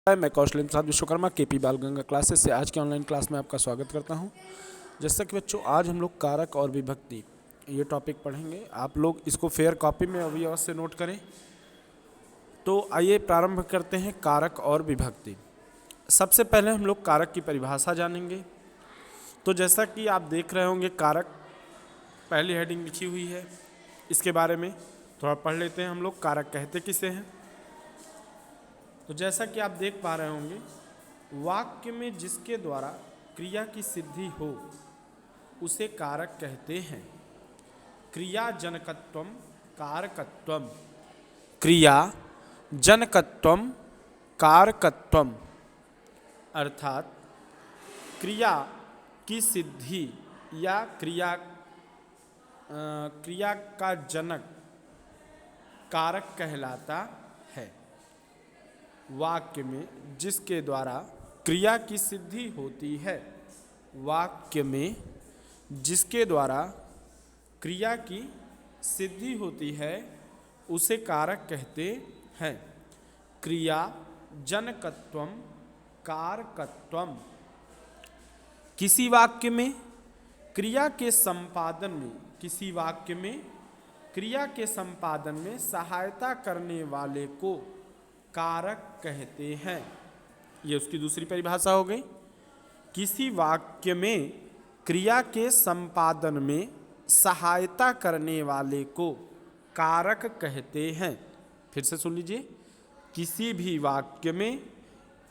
मैं कौशलेंद्र प्रसाद विश्वकर्मा केपी बाल गंगा क्लासेस से आज के ऑनलाइन क्लास में आपका स्वागत करता हूं। जैसा कि बच्चों आज हम लोग कारक और विभक्ति ये टॉपिक पढ़ेंगे। आप लोग इसको फेयर कॉपी में अभी अवश्य नोट करें। तो आइए प्रारंभ करते हैं कारक और विभक्ति। सबसे पहले हम लोग कारक की परिभाषा जानेंगे। तो जैसा कि आप देख रहे होंगे कारक पहली हेडिंग लिखी हुई है, इसके बारे में थोड़ा पढ़ लेते हैं हम लोग। कारक कहते किसे हैं? तो जैसा कि आप देख पा रहे होंगे, वाक्य में जिसके द्वारा क्रिया की सिद्धि हो उसे कारक कहते हैं। क्रिया जनकत्वम कारकत्वम, क्रिया जनकत्वम कारकत्वम, अर्थात क्रिया की सिद्धि या क्रिया का जनक कारक कहलाता है। वाक्य में जिसके द्वारा क्रिया की सिद्धि होती है, वाक्य में जिसके द्वारा क्रिया की सिद्धि होती है उसे कारक कहते हैं। क्रिया जनकत्वम कारकत्वम, किसी वाक्य में क्रिया के संपादन में, किसी वाक्य में क्रिया के संपादन में सहायता करने वाले को कारक कहते हैं। ये उसकी दूसरी परिभाषा हो गई। किसी वाक्य में क्रिया के संपादन में सहायता करने वाले को कारक कहते हैं। फिर से सुन लीजिए, किसी भी वाक्य में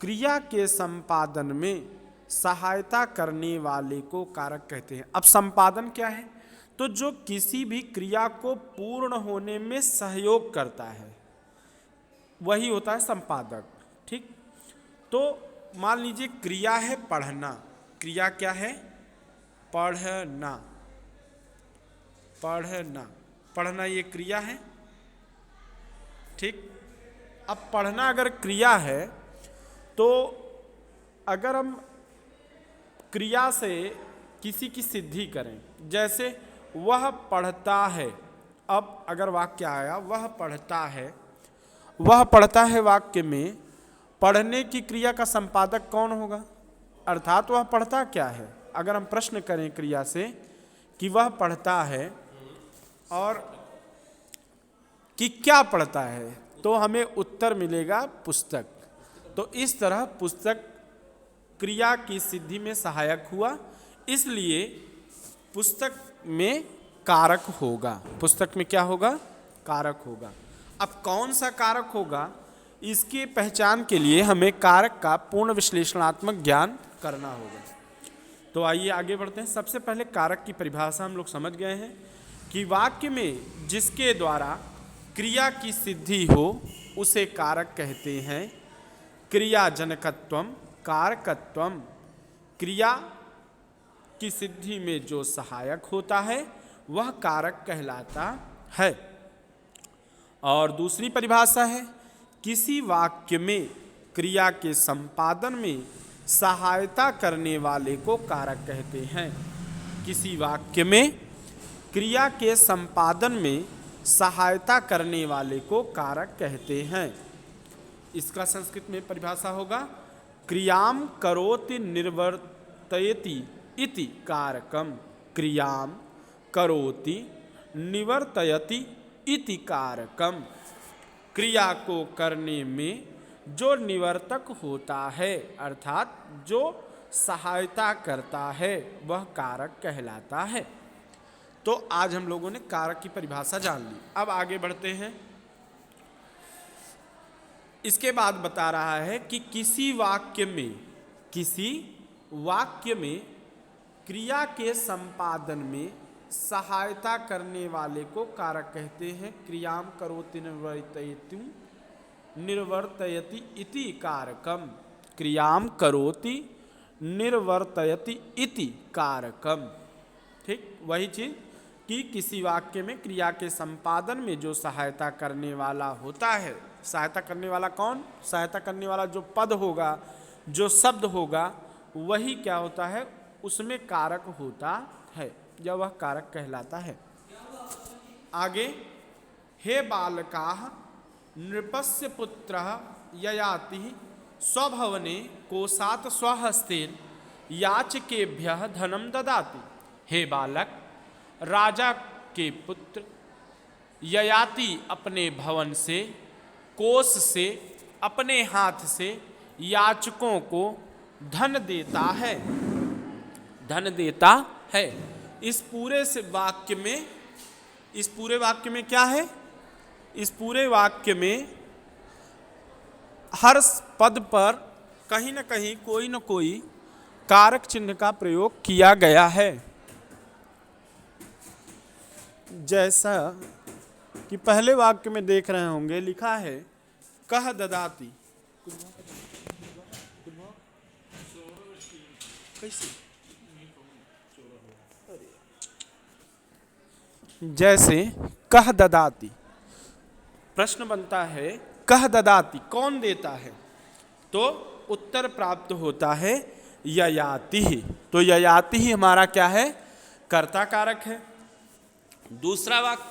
क्रिया के संपादन में सहायता करने वाले को कारक कहते हैं। अब संपादन क्या है? तो जो किसी भी क्रिया को पूर्ण होने में सहयोग करता है वही होता है संपादक। ठीक, तो मान लीजिए क्रिया है पढ़ना। क्रिया क्या है? पढ़ना। पढ़ना, पढ़ना ये क्रिया है। ठीक, अब पढ़ना अगर क्रिया है तो अगर हम क्रिया से किसी की सिद्धि करें, जैसे वह पढ़ता है। अब अगर वाक्य आया वह पढ़ता है, वह पढ़ता है वाक्य में पढ़ने की क्रिया का संपादक कौन होगा? अर्थात वह पढ़ता क्या है? अगर हम प्रश्न करें क्रिया से कि वह पढ़ता है और कि क्या पढ़ता है, तो हमें उत्तर मिलेगा पुस्तक। तो इस तरह पुस्तक क्रिया की सिद्धि में सहायक हुआ, इसलिए पुस्तक में कारक होगा। पुस्तक में क्या होगा? कारक होगा। अब कौन सा कारक होगा, इसकी पहचान के लिए हमें कारक का पूर्ण विश्लेषणात्मक ज्ञान करना होगा। तो आइए आगे बढ़ते हैं। सबसे पहले कारक की परिभाषा हम लोग समझ गए हैं कि वाक्य में जिसके द्वारा क्रिया की सिद्धि हो उसे कारक कहते हैं। क्रिया जनकत्वम कारकत्वम, क्रिया की सिद्धि में जो सहायक होता है वह कारक कहलाता है। और दूसरी परिभाषा है, किसी वाक्य में क्रिया के संपादन में सहायता करने वाले को कारक कहते हैं। किसी वाक्य में क्रिया के संपादन में सहायता करने वाले को कारक कहते हैं। इसका संस्कृत में परिभाषा होगा, क्रियाम करोति निवर्तयति इति कारकम। क्रियाम करोति निवर्तयति इति कारकम, क्रिया को करने में जो निवर्तक होता है अर्थात जो सहायता करता है वह कारक कहलाता है। तो आज हम लोगों ने कारक की परिभाषा जान ली। अब आगे बढ़ते हैं। इसके बाद बता रहा है कि किसी वाक्य में क्रिया के संपादन में सहायता करने वाले को कारक कहते हैं। क्रियाम करोति निर्वर्तयति इति कारकम। क्रियाम करोति निर्वर्तयति इति कारकम। ठीक, वही चीज कि किसी वाक्य में क्रिया के संपादन में जो सहायता करने वाला होता है। सहायता करने वाला कौन? सहायता करने वाला जो पद होगा, जो शब्द होगा, वही क्या होता है? उसमें कारक होता है, या वह कारक कहलाता है। आगे, हे बालकाः नृपस्य पुत्रः ययाति स्वभवने कोशात् स्वहस्तेन याचकेभ्यः धनम ददाति। हे बालक, राजा के पुत्र ययाति अपने भवन से, कोष से, अपने हाथ से याचकों को धन देता है, धन देता है। इस पूरे वाक्य में क्या है? इस पूरे वाक्य में हर पद पर कहीं न कहीं कोई न कोई कारक चिन्ह का प्रयोग किया गया है। जैसा कि पहले वाक्य में देख रहे होंगे, लिखा है कह ददाति। जैसे कह ददाति, प्रश्न बनता है कह ददाति, कौन देता है? तो उत्तर प्राप्त होता है ययाति ही। तो ययाति ही हमारा क्या है? कर्ता कारक है। दूसरा वाक्य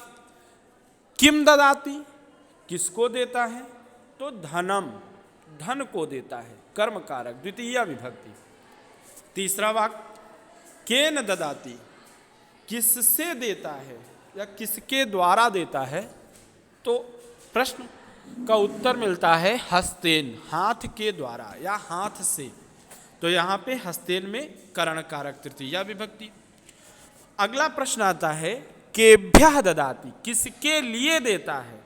किम ददाति, किसको देता है? तो धनम, धन को देता है, कर्म कारक, द्वितीया विभक्ति। तीसरा वाक्य केन ददाति, किससे देता है या किसके द्वारा देता है? तो प्रश्न का उत्तर मिलता है हस्तेन, हाथ के द्वारा या हाथ से। तो यहाँ पे हस्तेन में करण कारक, तृतीया विभक्ति। अगला प्रश्न आता है केभ्यः ददाति, किसके लिए देता है?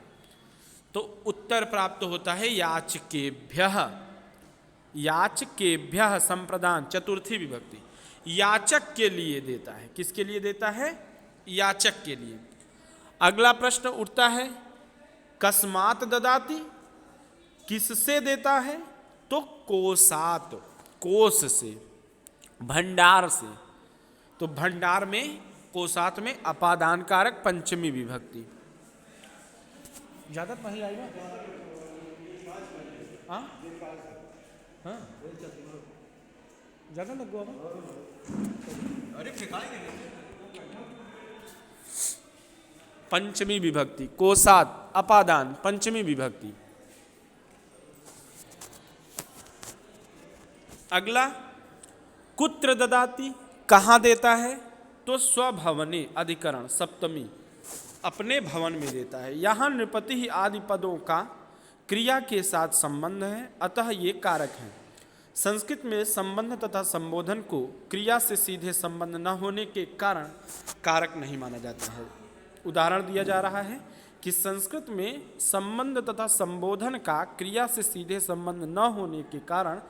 तो उत्तर प्राप्त होता है याचकेभ्यः, याचकेभ्यः संप्रदान, चतुर्थी विभक्ति। याचक के लिए देता है। किसके लिए देता है? याचक के लिए। अगला प्रश्न उठता है कस्मात् ददाति, किससे देता है? तो कोशात्, कोष से, भंडार से। तो भंडार में, कोशात् में अपादान कारक, पंचमी विभक्ति। ज्यादा नहीं आएगा? हाँ हाँ, ज्यादा लगवा। अरे पंचमी विभक्ति, कोशात्, अपादान, पंचमी विभक्ति। अगला कुत्र ददाति, कहाँ देता है? तो स्वभवने, अधिकरण, सप्तमी, अपने भवन में देता है। यहाँ नृपति ही आदि पदों का क्रिया के साथ संबंध है, अतः ये कारक हैं। संस्कृत में संबंध तथा संबोधन को क्रिया से सीधे संबंध न होने के कारण कारक नहीं माना जाता है। उदाहरण दिया जा रहा है कि संस्कृत में संबंध तथा संबोधन का क्रिया से सीधे संबंध न होने के कारण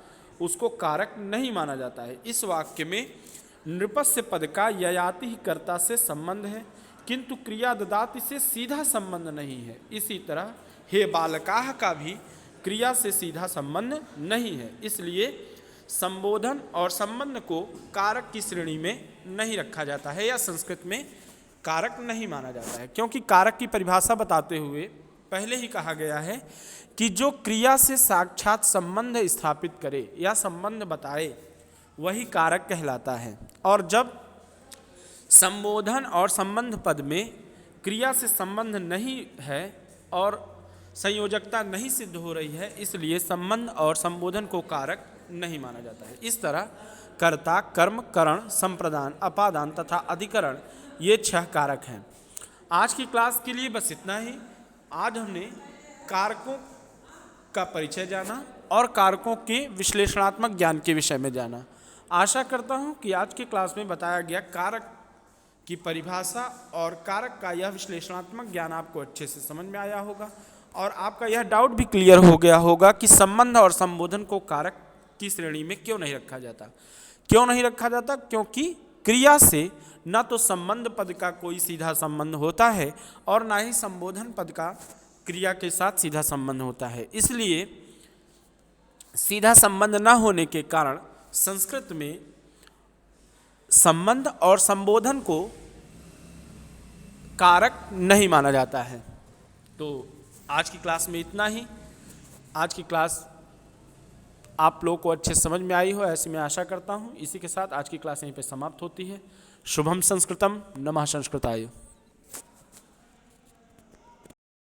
उसको कारक नहीं माना जाता है। इस वाक्य में नृपस्य पद का ययाति ही कर्ता से संबंध है, किंतु क्रिया ददाति से सीधा संबंध नहीं है। इसी तरह हे बालकाः का भी क्रिया से सीधा संबंध नहीं है, इसलिए संबोधन और संबंध को कारक की श्रेणी में नहीं रखा जाता है या संस्कृत में कारक नहीं माना जाता है। क्योंकि कारक की परिभाषा बताते हुए पहले ही कहा गया है कि जो क्रिया से साक्षात संबंध स्थापित करे या संबंध बताए वही कारक कहलाता है। और जब संबोधन और संबंध पद में क्रिया से संबंध नहीं है और संयोजकता नहीं सिद्ध हो रही है, इसलिए संबंध और संबोधन को कारक नहीं माना जाता है। इस तरह कर्ता, कर्म, करण, संप्रदान, अपादान तथा अधिकरण, ये 6 कारक हैं। आज की क्लास के लिए बस इतना ही। आज हमने कारकों का परिचय जाना और कारकों के विश्लेषणात्मक ज्ञान के विषय में जाना। आशा करता हूँ कि आज की क्लास में बताया गया कारक की परिभाषा और कारक का यह विश्लेषणात्मक ज्ञान आपको अच्छे से समझ में आया होगा और आपका यह डाउट भी क्लियर हो गया होगा कि संबंध और संबोधन को कारक की श्रेणी में क्यों नहीं रखा जाता। क्यों नहीं रखा जाता? क्योंकि क्रिया से न तो संबंध पद का कोई सीधा संबंध होता है और ना ही संबोधन पद का क्रिया के साथ सीधा संबंध होता है। इसलिए सीधा संबंध न होने के कारण संस्कृत में संबंध और संबोधन को कारक नहीं माना जाता है। तो आज की क्लास में इतना ही। आज की क्लास आप लोगों को अच्छे समझ में आई हो ऐसी मैं आशा करता हूँ। इसी के साथ आज की क्लास यहीं पे समाप्त होती है। शुभम संस्कृतम, नमः संस्कृताय।